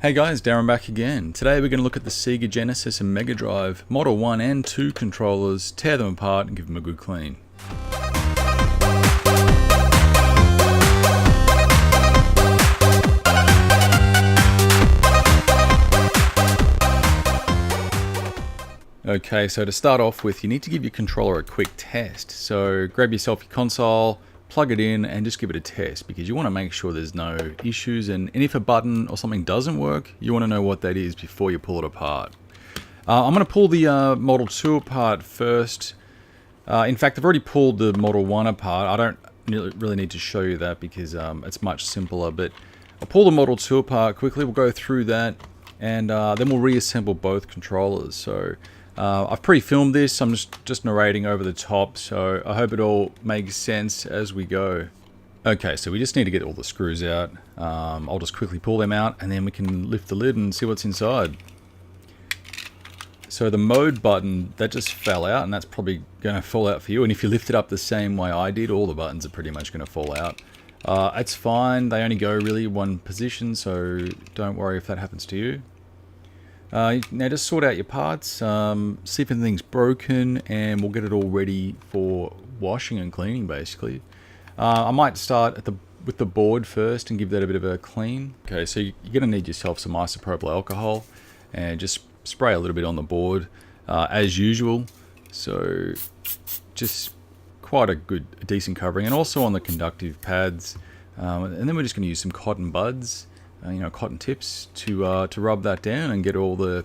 Hey guys, Darren back again. Today we're going to look at the SEGA Genesis and Megadrive Model 1 and 2 controllers, tear them apart and give them a good clean. Okay, so to start off with, you need to give your controller a quick test. So grab yourself your console, plug it in and just give it a test because you want to make sure there's no issues, and if a button or something doesn't work, you want to know what that is before you pull it apart. I'm going to pull the Model 2 apart first. In fact, I've already pulled the Model 1 apart. I don't really need to show you that because it's much simpler, but I'll pull the Model 2 apart quickly. We'll go through that and then we'll reassemble both controllers. So I've pre-filmed this, I'm just narrating over the top, so I hope it all makes sense as we go. Okay, so we just need to get all the screws out. I'll just quickly pull them out and then we can lift the lid and see what's inside. So the mode button, that just fell out, and that's probably going to fall out for you, and if you lift it up the same way I did, all the buttons are pretty much going to fall out. It's fine, they only go really one position, so don't worry if that happens to you. Now just sort out your parts, see if anything's broken, and we'll get it all ready for washing and cleaning basically. I might start with the board first and give that a bit of a clean. Okay, so you're going to need yourself some isopropyl alcohol and just spray a little bit on the board as usual. So just quite a decent covering, and also on the conductive pads. And then we're just going to use some cotton buds. Cotton tips to rub that down and get all the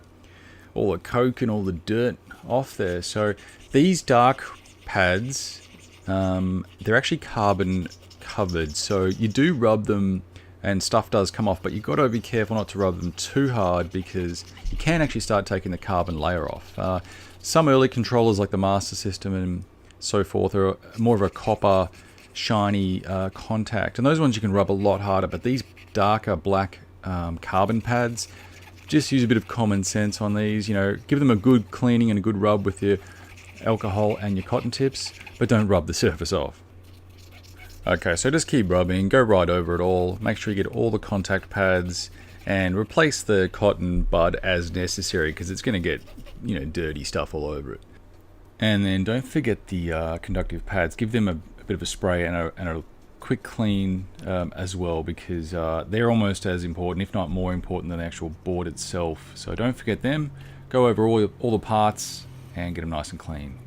coke and all the dirt off there. So these dark pads, they're actually carbon covered, so you do rub them and stuff does come off, but you've got to be careful not to rub them too hard because you can actually start taking the carbon layer off. Some early controllers like the Master System and so forth are more of a copper shiny contact, and those ones you can rub a lot harder, but these darker black carbon pads, just use a bit of common sense on these. Give them a good cleaning and a good rub with your alcohol and your cotton tips, but don't rub the surface off. Okay, so just keep rubbing, go right over it all, make sure you get all the contact pads and replace the cotton bud as necessary because it's going to get dirty stuff all over it. And then don't forget the conductive pads, give them a bit of a spray and a quick clean as well, because they're almost as important, if not more important, than the actual board itself. So don't forget them. Go over all the parts and get them nice and clean.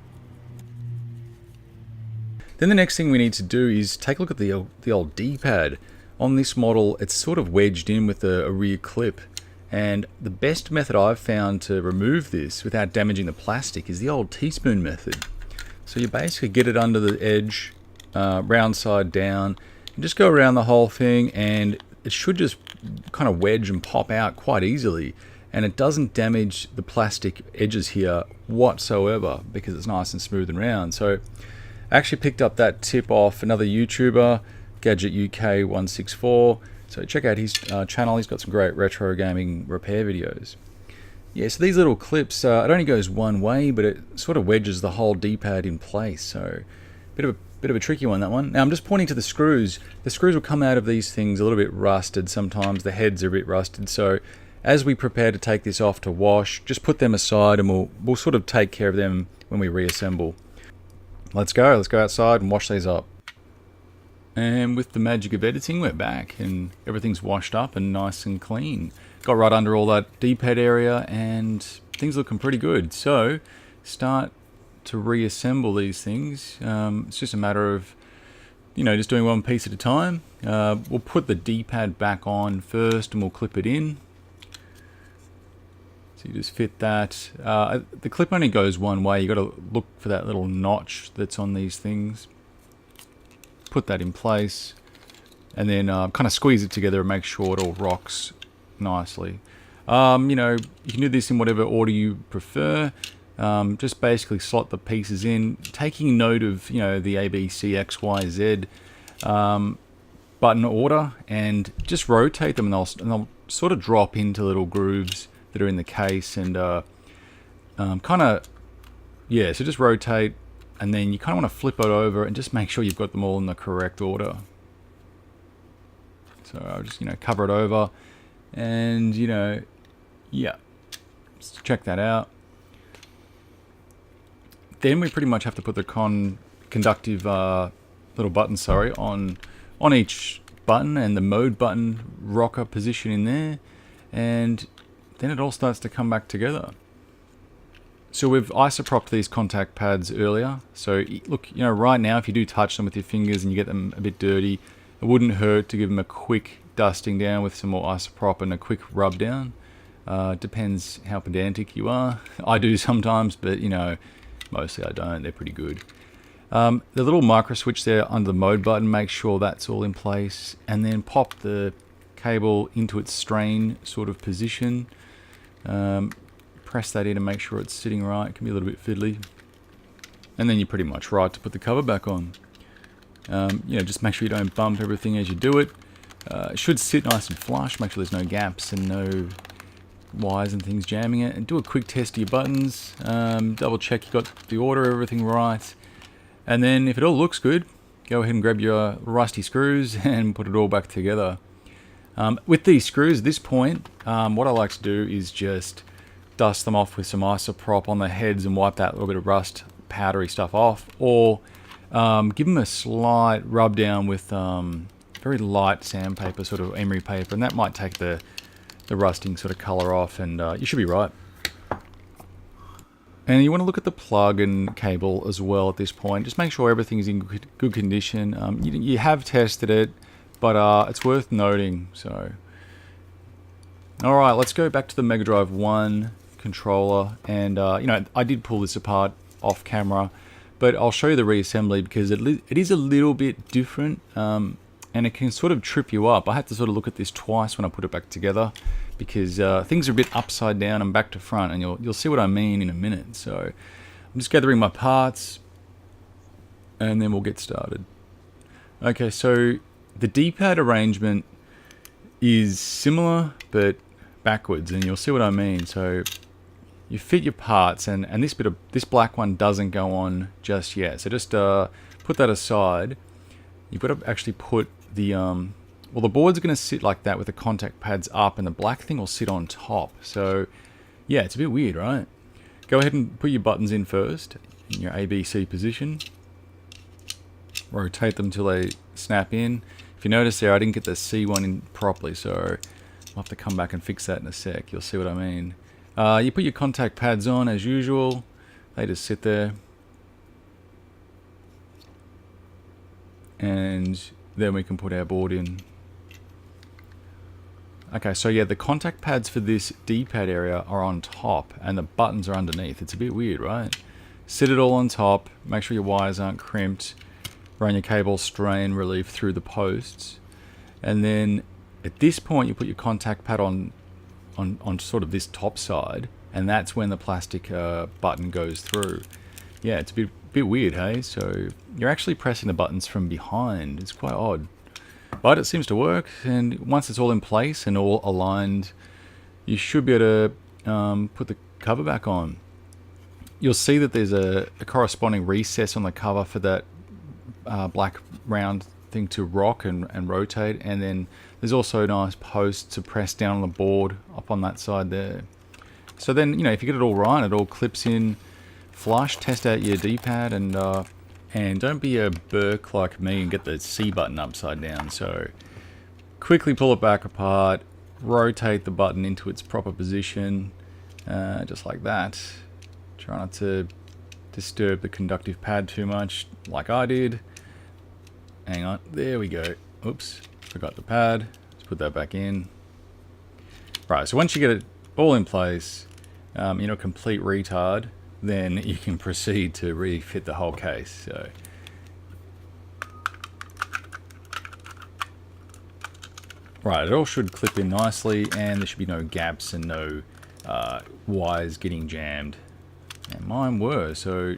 Then the next thing we need to do is take a look at the old D-pad. On this model, it's sort of wedged in with a rear clip, and the best method I've found to remove this without damaging the plastic is the old teaspoon method. So you basically get it under the edge, round side down, and just go around the whole thing, and it should just kind of wedge and pop out quite easily, and it doesn't damage the plastic edges here whatsoever because it's nice and smooth and round. So I actually picked up that tip off another YouTuber, Gadget UK 164, so check out his channel. He's got some great retro gaming repair videos. Yeah, so these little clips, it only goes one way, but it sort of wedges the whole D-pad in place, so bit of a tricky one, that one. Now I'm just pointing to the screws. The screws will come out of these things a little bit rusted sometimes. The heads are a bit rusted. So as we prepare to take this off to wash, just put them aside and we'll sort of take care of them when we reassemble. Let's go outside and wash these up. And with the magic of editing, we're back and everything's washed up and nice and clean. Got right under all that D-pad area and things looking pretty good. So start to reassemble these things. It's just a matter of just doing one piece at a time. We'll put the D-pad back on first and we'll clip it in. So you just fit that. The clip only goes one way. You got to look for that little notch that's on these things. Put that in place and then kind of squeeze it together and make sure it all rocks nicely. You can do this in whatever order you prefer. Just basically slot the pieces in, taking note of the A, B, C, X, Y, Z button order, and just rotate them, and they'll sort of drop into little grooves that are in the case, and so just rotate, and then you kind of want to flip it over and just make sure you've got them all in the correct order. So I'll just cover it over. And, you know, yeah, let's check that out. Then we pretty much have to put the conductive little button, sorry, on each button, and the mode button rocker position in there, and then it all starts to come back together. So we've isopropped these contact pads earlier. So look, you know, right now if you do touch them with your fingers and you get them a bit dirty, it wouldn't hurt to give them a quick dusting down with some more isopropyl and a quick rub down. Depends how pedantic you are. I do sometimes, but you know, mostly I don't. They're pretty good. The little micro switch there under the mode button, make sure that's all in place, and then pop the cable into its strain sort of position. Press that in and make sure it's sitting right. It can be a little bit fiddly. And then you're pretty much right to put the cover back on. You know, just make sure you don't bump everything as you do it. It should sit nice and flush. Make sure there's no gaps and no wires and things jamming it. And do a quick test of your buttons. Double check you got the order, everything right. And then if it all looks good, go ahead and grab your rusty screws and put it all back together. With these screws at this point, what I like to do is just dust them off with some isopropyl on the heads and wipe that little bit of rust, powdery stuff off, or give them a slight rub down with very light sandpaper, sort of emery paper, and that might take the rusting sort of color off, and you should be right. And you want to look at the plug and cable as well at this point. Just make sure everything's in good condition. You have tested it, but it's worth noting. So, all right, let's go back to the Megadrive 1 controller, and you know, I did pull this apart off camera, but I'll show you the reassembly because it is a little bit different, and it can sort of trip you up. I had to sort of look at this twice when I put it back together because things are a bit upside down and back to front, and you'll see what I mean in a minute. So I'm just gathering my parts, and then we'll get started. Okay, so the D-pad arrangement is similar but backwards, and you'll see what I mean. So you fit your parts, and this black one doesn't go on just yet. So just put that aside. You've got to actually put the well, the board's going to sit like that with the contact pads up, and the black thing will sit on top. So yeah, it's a bit weird, right? Go ahead and put your buttons in first in your ABC position. Rotate them till they snap in. If you notice there, I didn't get the C one in properly, so I'll have to come back and fix that in a sec. You'll see what I mean. You put your contact pads on as usual. They just sit there. And then we can put our board in. Okay, so yeah, the contact pads for this D-pad area are on top and the buttons are underneath. It's a bit weird, right? Sit it all on top, make sure your wires aren't crimped, run your cable strain relief through the posts, and then at this point you put your contact pad on sort of this top side, and that's when the plastic button goes through. Yeah, it's a bit weird, hey? So you're actually pressing the buttons from behind. It's quite odd. But it seems to work, and once it's all in place and all aligned, you should be able to put the cover back on. You'll see that there's a corresponding recess on the cover for that black round thing to rock and rotate, and then there's also a nice post to press down on the board up on that side there. So then, you know, if you get it all right, it all clips in flush. Test out your D-pad, and don't be a Burke like me and get the C button upside down. So quickly pull it back apart, rotate the button into its proper position, just like that. Try not to disturb the conductive pad too much, like I did. Hang on, there we go. Oops, forgot the pad. Let's put that back in. Right, so once you get it all in place, you know, complete retard, then you can proceed to refit the whole case. So right, it all should clip in nicely, and there should be no gaps and no wires getting jammed. And mine were, so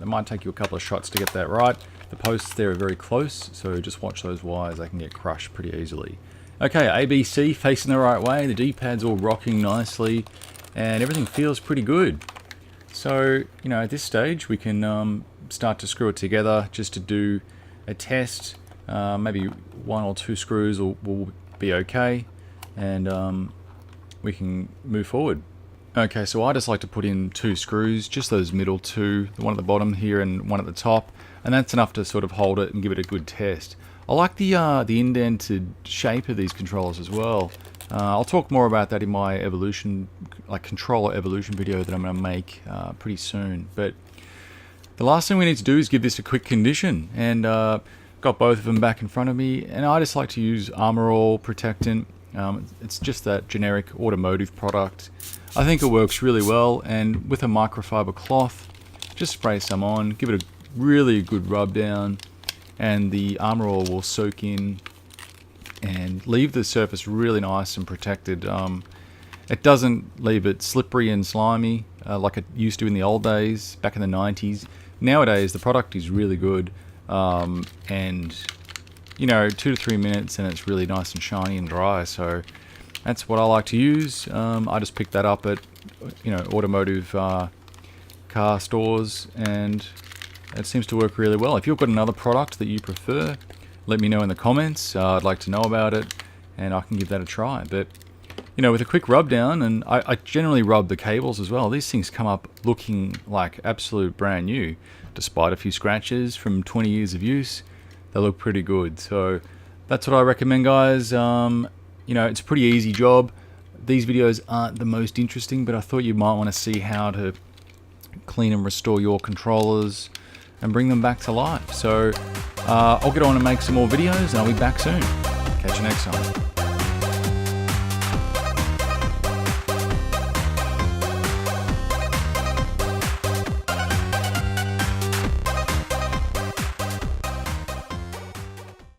it might take you a couple of shots to get that right. The posts there are very close, so just watch those wires. They can get crushed pretty easily. Okay, ABC facing the right way. The D-pad's all rocking nicely, and everything feels pretty good. So, you know, at this stage we can start to screw it together just to do a test. Maybe 1 or 2 screws will be okay. and we can move forward. Okay, so I just like to put in 2 screws, just those middle 2, the one at the bottom here and one at the top, and that's enough to sort of hold it and give it a good test. I like the indented shape of these controllers as well. I'll talk more about that in my evolution, like controller evolution video that I'm going to make pretty soon. But the last thing we need to do is give this a quick condition, and got both of them back in front of me, and I just like to use Armor All Protectant. It's just that generic automotive product. I think it works really well, and with a microfiber cloth, just spray some on, give it a really good rub down, and the Armor All will soak in and leave the surface really nice and protected. It doesn't leave it slippery and slimy like it used to in the old days, back in the 90s. Nowadays, the product is really good, and you know, 2 to 3 minutes and it's really nice and shiny and dry. So that's what I like to use. I just picked that up at, you know, automotive car stores, and it seems to work really well. If you've got another product that you prefer, let me know in the comments. I'd like to know about it, and I can give that a try. But you know, with a quick rub down, and I generally rub the cables as well. These things come up looking like absolute brand new, despite a few scratches from 20 years of use. They look pretty good. So that's what I recommend, guys. You know, it's a pretty easy job. These videos aren't the most interesting, but I thought you might want to see how to clean and restore your controllers and bring them back to life. So I'll get on and make some more videos, and I'll be back soon. Catch you next time.